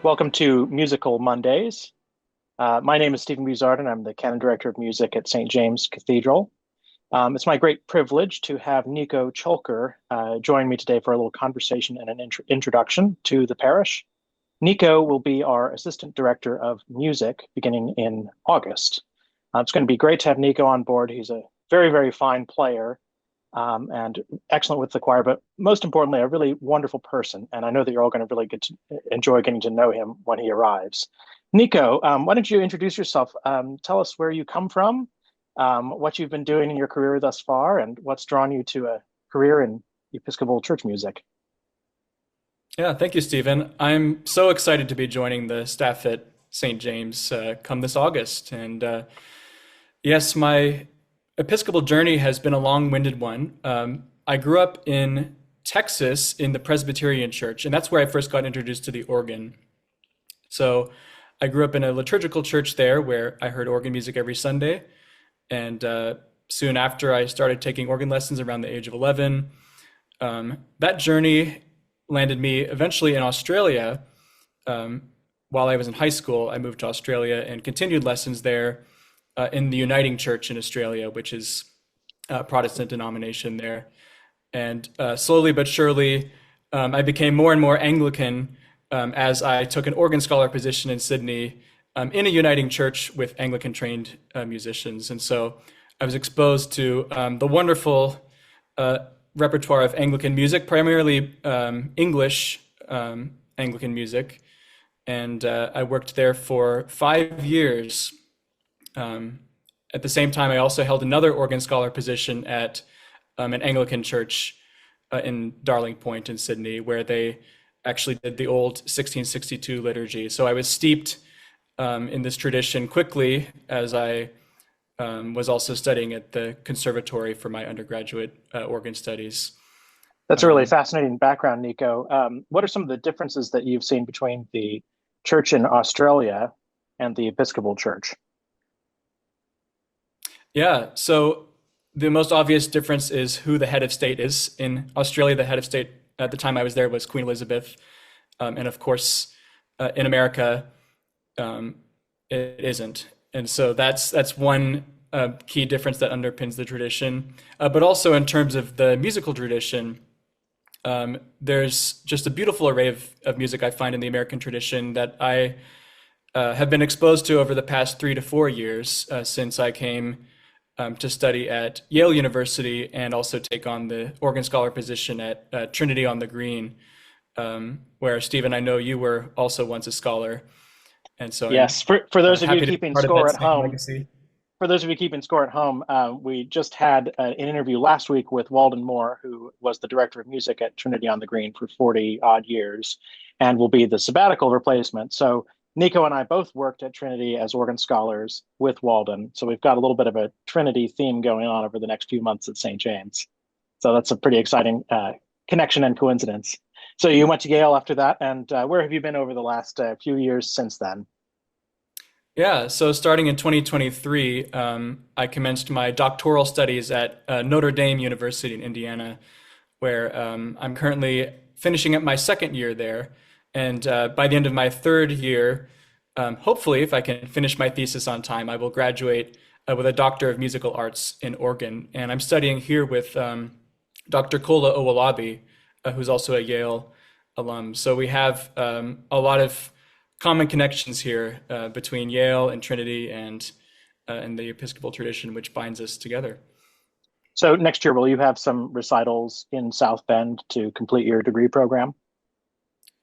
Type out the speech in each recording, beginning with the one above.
Welcome to Musical Mondays. My name is Stephen Buzard, and I'm the Canon Director of Music at St. James Cathedral. It's my great privilege to have Nico Tjoelker join me today for a little conversation and an introduction to the parish. Nico will be our Assistant Director of Music beginning in August. It's going to be great to have Nico on board. He's a very, very fine player and excellent with the choir, but most importantly, a really wonderful person. And I know that you're all going to really get to enjoy getting to know him when he arrives. Nico, why don't you introduce yourself? Tell us where you come from, what you've been doing in your career thus far, and what's drawn you to a career in Episcopal church music. Yeah, thank you, Stephen. I'm so excited to be joining the staff at St. James come this August. And yes, my Episcopal journey has been a long-winded one. I grew up in Texas in the Presbyterian Church, and that's where I first got introduced to the organ. So I grew up in a liturgical church there where I heard organ music every Sunday. And soon after, I started taking organ lessons around the age of 11. That journey landed me eventually in Australia. While I was in high school, I moved to Australia and continued lessons there in the Uniting Church in Australia, which is a Protestant denomination there. And slowly but surely, I became more and more Anglican as I took an organ scholar position in Sydney in a Uniting Church with Anglican trained musicians. And so I was exposed to the wonderful repertoire of Anglican music, primarily English Anglican music. And I worked there for 5 years. At the same time, I also held another organ scholar position at an Anglican church in Darling Point in Sydney, where they actually did the old 1662 liturgy. So I was steeped in this tradition quickly as I was also studying at the conservatory for my undergraduate organ studies. That's a really fascinating background, Nico. What are some of the differences that you've seen between the church in Australia and the Episcopal Church? Yeah, so the most obvious difference is who the head of state is. In Australia, the head of state at the time I was there was Queen Elizabeth. And of course, in America, it isn't. And so that's one key difference that underpins the tradition. But also in terms of the musical tradition, there's just a beautiful array of music I find in the American tradition that I have been exposed to over the past 3 to 4 years since I came to study at Yale University and also take on the organ scholar position at Trinity on the Green, where Stephen, I know you were also once a scholar. And so yes, for those of you happy to be keeping part of score that at same home, legacy. for those of you keeping score at home, we just had an interview last week with Walden Moore, who was the director of music at Trinity on the Green for 40 odd years and will be the sabbatical replacement. So Nico and I both worked at Trinity as organ scholars with Walden. So we've got a little bit of a Trinity theme going on over the next few months at St. James. So that's a pretty exciting connection and coincidence. So you went to Yale after that, and where have you been over the last few years since then? Yeah, so starting in 2023, I commenced my doctoral studies at Notre Dame University in Indiana, where I'm currently finishing up my second year there. And by the end of my third year, hopefully, if I can finish my thesis on time, I will graduate with a Doctor of Musical Arts in organ. And I'm studying here with Dr. Kola Owolabi, who's also a Yale alum. So we have a lot of common connections here between Yale and Trinity and the Episcopal tradition, which binds us together. So next year, will you have some recitals in South Bend to complete your degree program?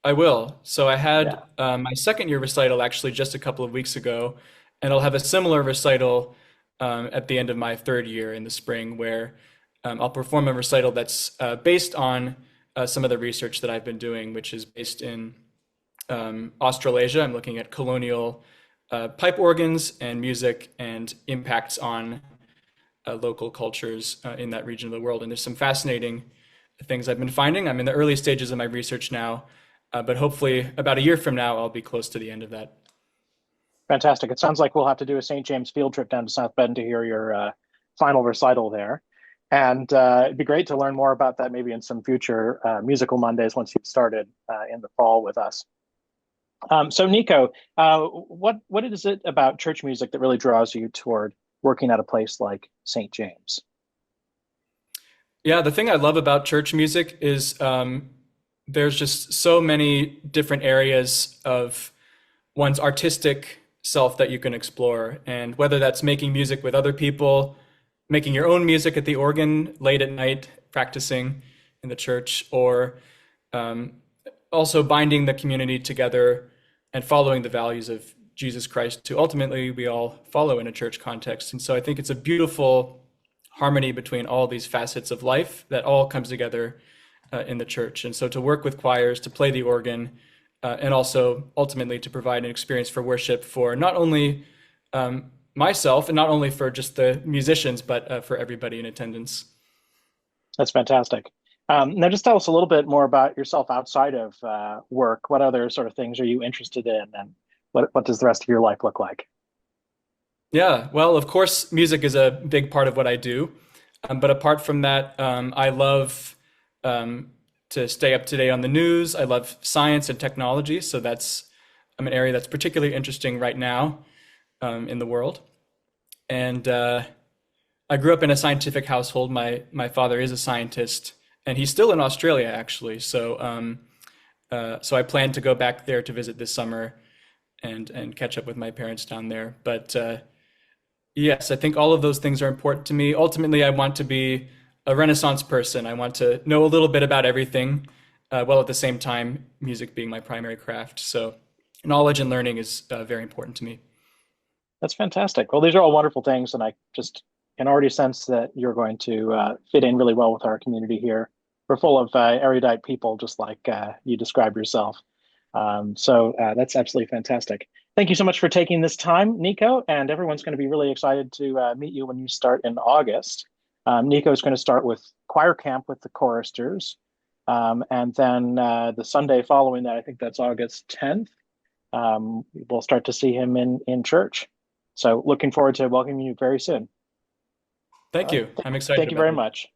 I will. So I had Yeah. my second year recital actually just a couple of weeks ago, and I'll have a similar recital at the end of my third year in the spring, where I'll perform a recital that's based on some of the research that I've been doing, which is based in Australasia. I'm looking at colonial pipe organs and music and impacts on local cultures in that region of the world. And there's some fascinating things I've been finding. I'm in the early stages of my research now, but hopefully about a year from now, I'll be close to the end of that. Fantastic. It sounds like we'll have to do a St. James field trip down to South Bend to hear your final recital there. And it'd be great to learn more about that maybe in some future musical Mondays once you've started in the fall with us. So Nico, what is it about church music that really draws you toward working at a place like St. James? Yeah, the thing I love about church music is there's just so many different areas of one's artistic self that you can explore. And whether that's making music with other people, making your own music at the organ late at night, practicing in the church, or um, also binding the community together and following the values of Jesus Christ, who ultimately we all follow in a church context. And so I think it's a beautiful harmony between all these facets of life that all comes together in the church. And so to work with choirs, to play the organ, and also ultimately to provide an experience for worship for not only myself and not only for just the musicians, but for everybody in attendance. That's fantastic. Now, just tell us a little bit more about yourself outside of work. What other sort of things are you interested in, and what does the rest of your life look like? Yeah, well, of course, music is a big part of what I do. But apart from that, I love to stay up to date on the news. I love science and technology. So that's an area that's particularly interesting right now in the world. And I grew up in a scientific household. My father is a scientist, and he's still in Australia, actually. So I plan to go back there to visit this summer and catch up with my parents down there. But yes, I think all of those things are important to me. Ultimately, I want to be a Renaissance person. I want to know a little bit about everything, while at the same time, music being my primary craft. So knowledge and learning is very important to me. That's fantastic. Well, these are all wonderful things, and I just can already sense that you're going to fit in really well with our community here. We're full of erudite people, just like you described yourself. So that's absolutely fantastic. Thank you so much for taking this time, Nico. And everyone's going to be really excited to meet you when you start in August. Nico is going to start with choir camp with the choristers. And then the Sunday following that, I think that's August 10th, we'll start to see him in church. So looking forward to welcoming you very soon. All Thank right. you. I'm excited Thank you about very it. much.